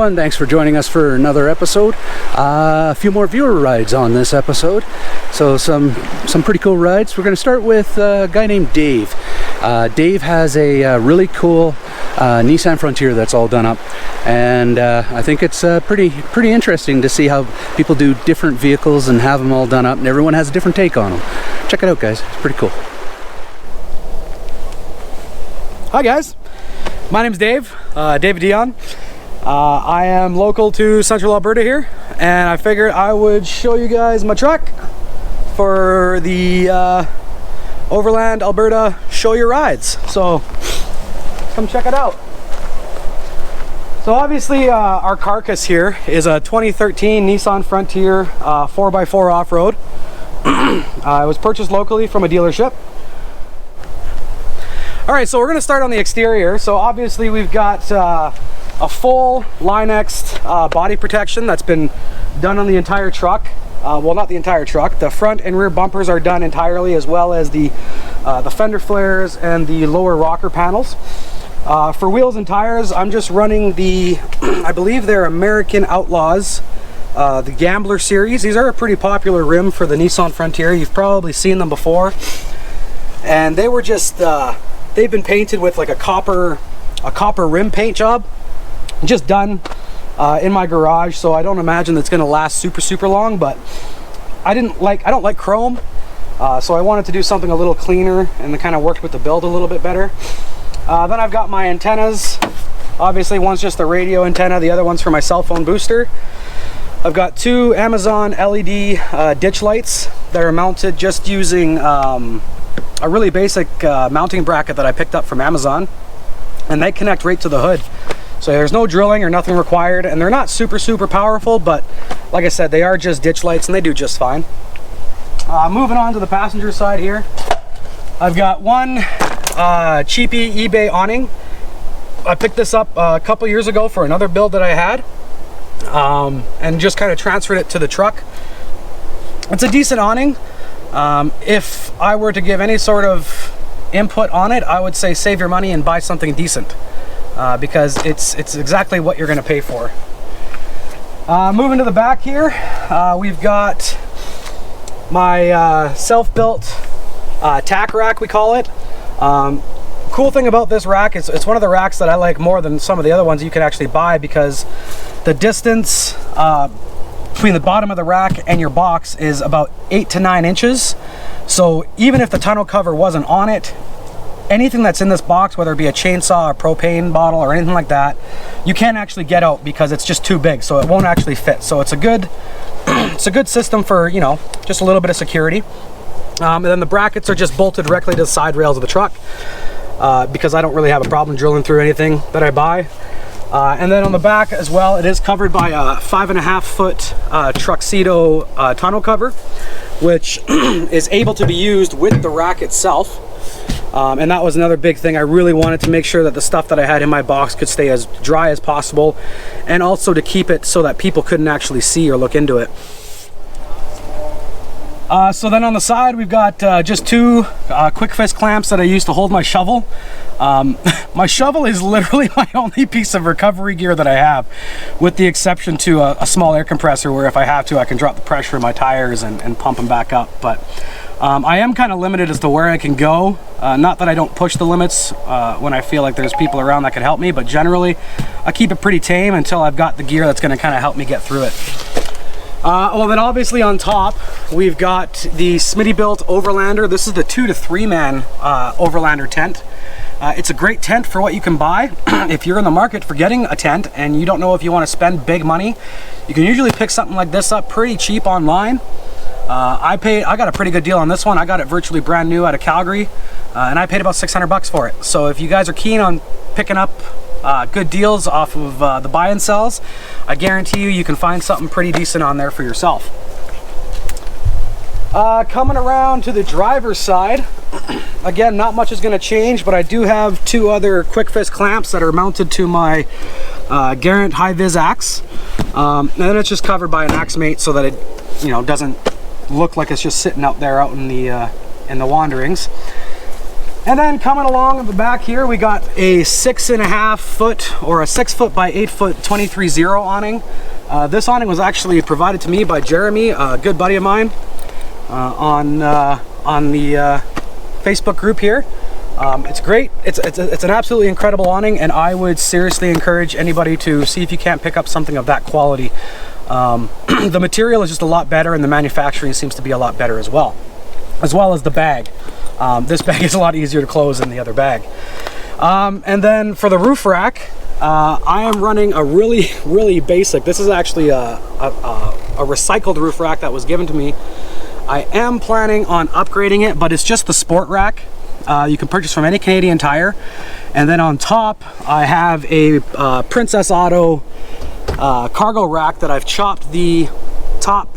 everyone, thanks for joining us for another episode. A few more viewer rides on this episode, so some pretty cool rides. We're going to start with a guy named Dave. Dave has a really cool Nissan Frontier that's all done up, and I think it's pretty interesting to see how people do different vehicles and have them all done up, and everyone has a different take on them. Check it out, guys. It's pretty cool. Hi guys, my name's Dave, David Dion. I am local to Central Alberta here, and I figured I would show you guys my truck for the Overland Alberta Show Your Rides. So come check it out. So obviously our carcass here is a 2013 Nissan Frontier 4x4 off-road. It was purchased locally from a dealership. Alright, so we're going to start on the exterior. So obviously we've got a full Line-X body protection that's been done on the entire truck. Well, not the entire truck. The front and rear bumpers are done entirely, as well as the fender flares and the lower rocker panels. For wheels and tires, I'm just running the, I believe they're American Outlaws, the Gambler series. These are a pretty popular rim for the Nissan Frontier. You've probably seen them before. And they were just... they've been painted with like a copper rim paint job, just done in my garage, so I don't imagine that's going to last super long. But I don't like chrome, so I wanted to do something a little cleaner, and it kind of worked with the build a little bit better. Then I've got my antennas. Obviously, one's just the radio antenna, the other one's for my cell phone booster. I've got two Amazon LED ditch lights that are mounted just using a really basic mounting bracket that I picked up from Amazon, and they connect right to the hood, so there's no drilling or nothing required, and they're not super powerful, but like I said, they are just ditch lights and they do just fine. Moving on to the passenger side here, I've got one cheapy eBay awning. I picked this up a couple years ago for another build that I had, and just kind of transferred it to the truck. It's a decent awning. If I were to give any sort of input on it, I would say save your money and buy something decent, because it's exactly what you're going to pay for. Moving to the back here, we've got my self-built tack rack, we call it. Cool thing about this rack is it's one of the racks that I like more than some of the other ones you can actually buy, because the distance between the bottom of the rack and your box is about 8 to 9 inches. So even if the tonneau cover wasn't on it, anything that's in this box, whether it be a chainsaw, a propane bottle, or anything like that, you can't actually get out because it's just too big, so it won't actually fit. So it's a good it's a good system for, you know, just a little bit of security. And then the brackets are just bolted directly to the side rails of the truck, because I don't really have a problem drilling through anything that I buy. And then on the back as well, it is covered by a 5.5 foot Truxedo tonneau cover, which is able to be used with the rack itself. And that was another big thing. I really wanted to make sure that the stuff that I had in my box could stay as dry as possible, and also to keep it so that people couldn't actually see or look into it. So then on the side, we've got just two quick fist clamps that I use to hold my shovel. My shovel is literally my only piece of recovery gear that I have, with the exception to a small air compressor, where if I have to, I can drop the pressure in my tires and pump them back up. But I am kind of limited as to where I can go. Not that I don't push the limits when I feel like there's people around that can help me, but generally I keep it pretty tame until I've got the gear that's going to kind of help me get through it. Well, then obviously on top, we've got the Smitty-built Overlander. This is the 2 to 3 man Overlander tent. It's a great tent for what you can buy. If you're in the market for getting a tent and you don't know if you want to spend big money, you can usually pick something like this up pretty cheap online. I got a pretty good deal on this one. I got it virtually brand new out of Calgary, and I paid about 600 bucks for it. So if you guys are keen on picking up good deals off of the buy and sells, I guarantee you can find something pretty decent on there for yourself. Coming around to the driver's side, again, not much is going to change, but I do have two other quick fist clamps that are mounted to my Garant high-vis axe, and then it's just covered by an axe mate so that it, you know, doesn't look like it's just sitting out there out in the wanderings. And then coming along at the back here, we got a 6.5 foot or a 6 foot by 8 foot 23-0 awning. This awning was actually provided to me by Jeremy, a good buddy of mine, on the Facebook group here. It's great. It's an absolutely incredible awning, and I would seriously encourage anybody to see if you can't pick up something of that quality. The material is just a lot better, and the manufacturing seems to be a lot better as well as the bag. This bag is a lot easier to close than the other bag. And then for the roof rack, I am running a really basic. This is actually a recycled roof rack that was given to me. I am planning on upgrading it, but it's just the sport rack. You can purchase from any Canadian Tire. And then on top, I have a Princess Auto cargo rack that I've chopped the top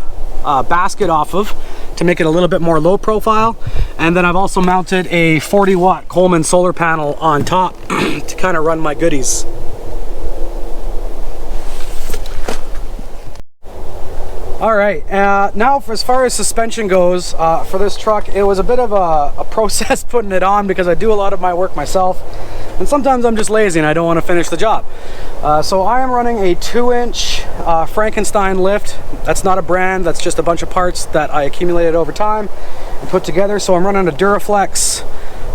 basket off of to make it a little bit more low profile. And then I've also mounted a 40-watt Coleman solar panel on top to kind of run my goodies. All right, now as far as suspension goes, for this truck, it was a bit of a process putting it on because I do a lot of my work myself, and sometimes I'm just lazy and I don't want to finish the job. So I am running a 2-inch Frankenstein lift. That's not a brand, that's just a bunch of parts that I accumulated over time and put together. So I'm running a Duraflex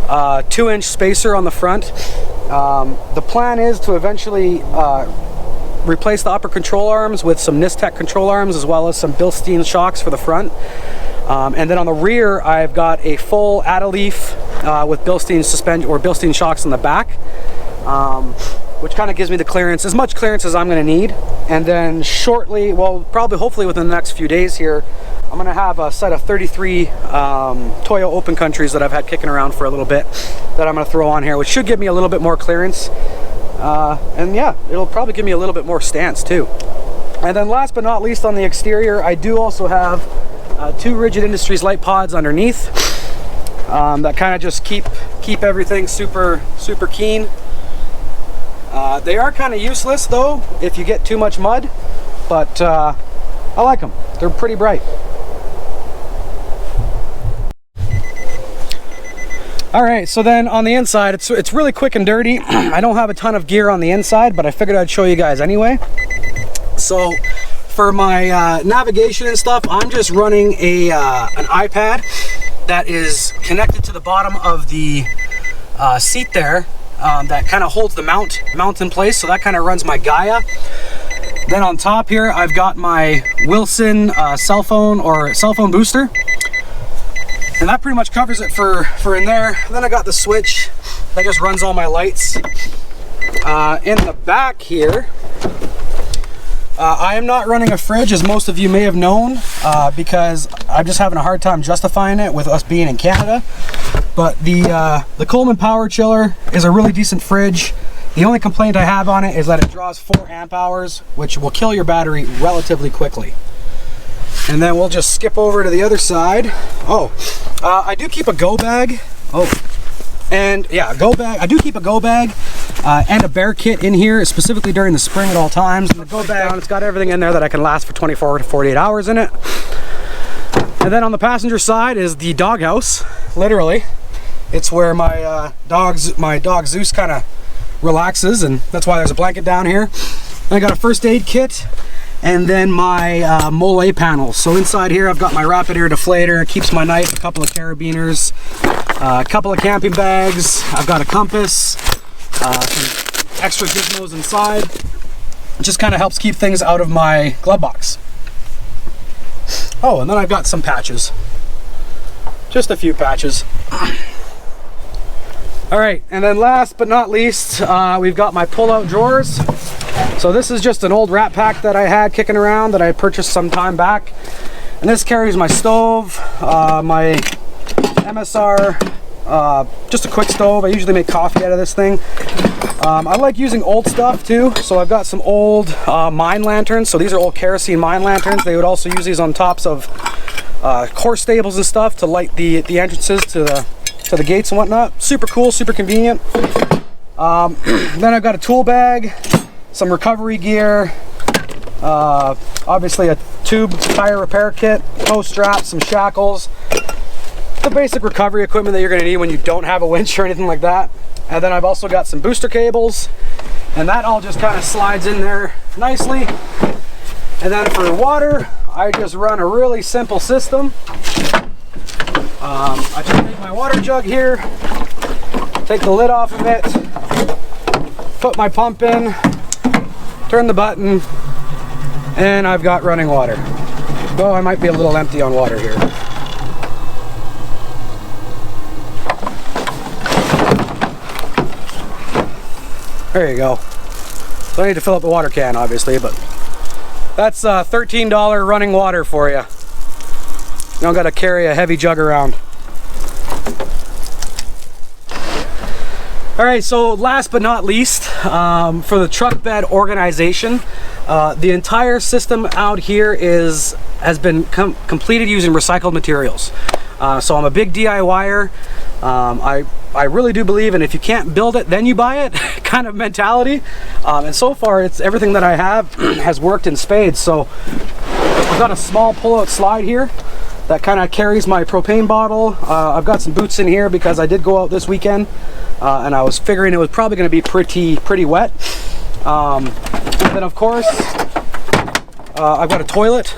2-inch spacer on the front. The plan is to eventually replace the upper control arms with some Tack control arms, as well as some Bilstein shocks for the front. And then on the rear, I've got a full Adaleaf with Bilstein suspension or Bilstein shocks on the back, which kind of gives me the clearance, as much clearance as I'm going to need. And then shortly, well, probably hopefully within the next few days here, I'm going to have a set of 33 Toyo Open Countries that I've had kicking around for a little bit that I'm going to throw on here, which should give me a little bit more clearance. And yeah, it'll probably give me a little bit more stance too. And then last but not least, on the exterior, I do also have 2 Rigid Industries light pods underneath that kind of just keep everything super keen. They are kind of useless though if you get too much mud, but I like them. They're pretty bright. All right, so then on the inside, it's really quick and dirty. I don't have a ton of gear on the inside, but I figured I'd show you guys anyway. So for my navigation and stuff, I'm just running an iPad that is connected to the bottom of the seat there, that kind of holds the mount in place. So that kind of runs my Gaia. Then on top here, I've got my Wilson cell phone booster. And that pretty much covers it for in there. And then I got the switch that just runs all my lights. In the back here, I am not running a fridge, as most of you may have known, because I'm just having a hard time justifying it with us being in Canada. But the Coleman Power Chiller is a really decent fridge. The only complaint I have on it is that it draws 4 amp hours, which will kill your battery relatively quickly. And then we'll just skip over to the other side. I do keep a go bag. And yeah, go bag. I do keep a go bag and a bear kit in here, specifically during the spring at all times. And the go bag, it's got everything in there that I can last for 24 to 48 hours in it. And then on the passenger side is the doghouse. Literally, it's where my dog Zeus kind of relaxes, and that's why there's a blanket down here. And I got a first aid kit. And then my Mole panels. So inside here I've got my rapid air deflator, it keeps my knife, a couple of carabiners, a couple of camping bags, I've got a compass, some extra gizmos inside. It just kind of helps keep things out of my glove box. And then I've got some patches. Just a few patches. All right, and then last but not least, we've got my Pullout Drawers. So this is just an old wrap pack that I had kicking around that I purchased some time back. And this carries my stove, my MSR, just a quick stove. I usually make coffee out of this thing. I like using old stuff too. So I've got some old mine lanterns. So these are old kerosene mine lanterns. They would also use these on tops of horse stables and stuff to light the entrances to the gates and whatnot. Super cool, super convenient. Then I've got a tool bag, some recovery gear, obviously a tube tire repair kit, toe straps, some shackles, the basic recovery equipment that you're going to need when you don't have a winch or anything like that. And then I've also got some booster cables, and that all just kind of slides in there nicely. And then for water, I just run a really simple system. I just take my water jug here, take the lid off of it, put my pump in, turn the button, and I've got running water. Though I might be a little empty on water here. There you go. So I need to fill up the water can, obviously, but that's $13 running water for you. You don't got to carry a heavy jug around. All right, so last but not least, for the truck bed organization, the entire system out here has been completed using recycled materials. So I'm a big DIYer. I really do believe in if you can't build it, then you buy it kind of mentality. And so far, everything that I have has worked in spades. So I've got a small pull-out slide here that kind of carries my propane bottle. I've got some boots in here because I did go out this weekend, and I was figuring it was probably going to be pretty wet. And then of course, I've got a toilet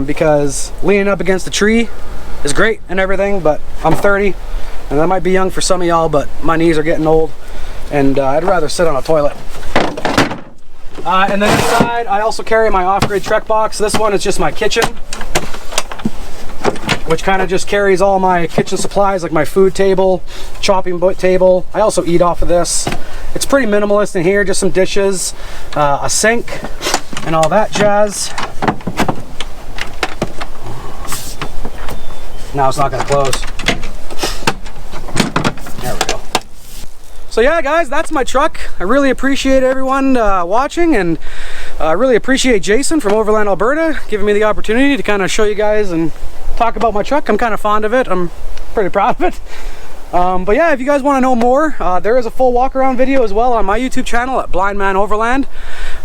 because leaning up against the tree is great and everything, but I'm 30. And that might be young for some of y'all, but my knees are getting old, and I'd rather sit on a toilet. And then inside, I also carry my off-grid Trek box. This one is just my kitchen, which kind of just carries all my kitchen supplies, like my food table, chopping table. I also eat off of this. It's pretty minimalist in here, just some dishes, a sink, and all that jazz. Now it's not going to close. There we go. So yeah, guys, that's my truck. I really appreciate everyone watching, and I really appreciate Jason from Overland, Alberta, giving me the opportunity to kind of show you guys and talk about my truck. I'm kind of fond of it. I'm pretty proud of it. But yeah, if you guys want to know more, there is a full walk around video as well on my YouTube channel at Blind Man Overland.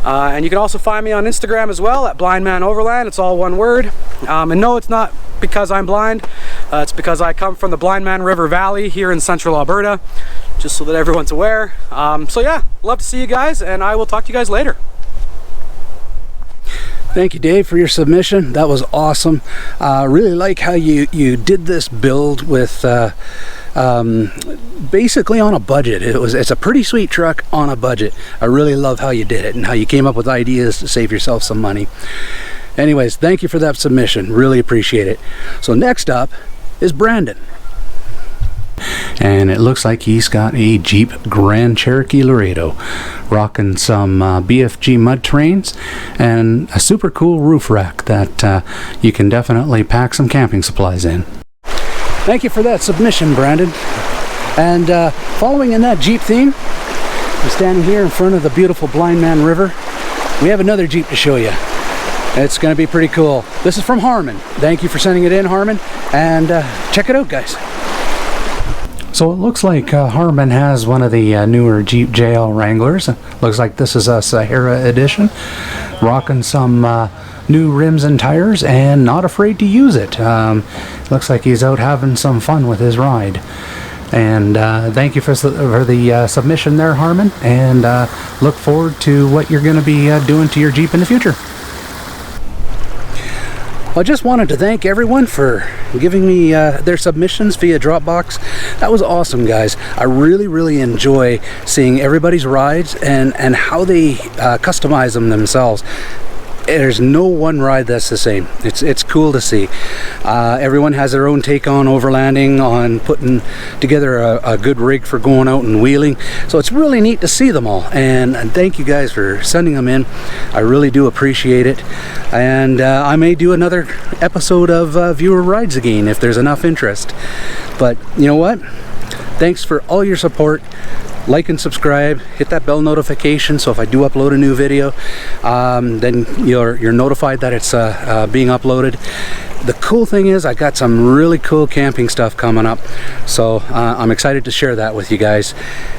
And you can also find me on Instagram as well at Blind Man Overland. It's all one word. And no, it's not because I'm blind. It's because I come from the Blind Man River Valley here in central Alberta, just so that everyone's aware. So yeah, love to see you guys, and I will talk to you guys later. Thank you, Dave, for your submission. That was awesome. Really like how you did this build with basically on a budget. It's a pretty sweet truck on a budget. I really love how you did it and how you came up with ideas to save yourself some money. Anyways, thank you for that submission. Really appreciate it. So next up is Brandon. And it looks like he's got a Jeep Grand Cherokee Laredo, rocking some BFG mud terrains and a super cool roof rack that you can definitely pack some camping supplies in. Thank you for that submission, Brandon. And following in that Jeep theme, I'm standing here in front of the beautiful Blind Man River. We have another Jeep to show you. It's going to be pretty cool. This is from Harmon. Thank you for sending it in, Harmon. And check it out, guys. So it looks like Harmon has one of the newer Jeep JL Wranglers. Looks like this is a Sahara edition. Rocking some new rims and tires and not afraid to use it. Looks like he's out having some fun with his ride. And thank you for the submission there, Harmon. And look forward to what you're going to be doing to your Jeep in the future. I just wanted to thank everyone for giving me their submissions via Dropbox. That was awesome, guys. I really enjoy seeing everybody's rides and how they customize them themselves. There's no one ride that's the same. It's cool to see. Everyone has their own take on overlanding, on putting together a good rig for going out and wheeling. So it's really neat to see them all. And thank you guys for sending them in. I really do appreciate it. And I may do another episode of Viewer Rides again if there's enough interest. But you know what? Thanks for all your support. Like and subscribe, hit that bell notification so if I do upload a new video, then you're notified that it's being uploaded. The cool thing is I got some really cool camping stuff coming up, so I'm excited to share that with you guys.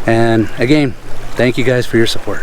And again, thank you guys for your support.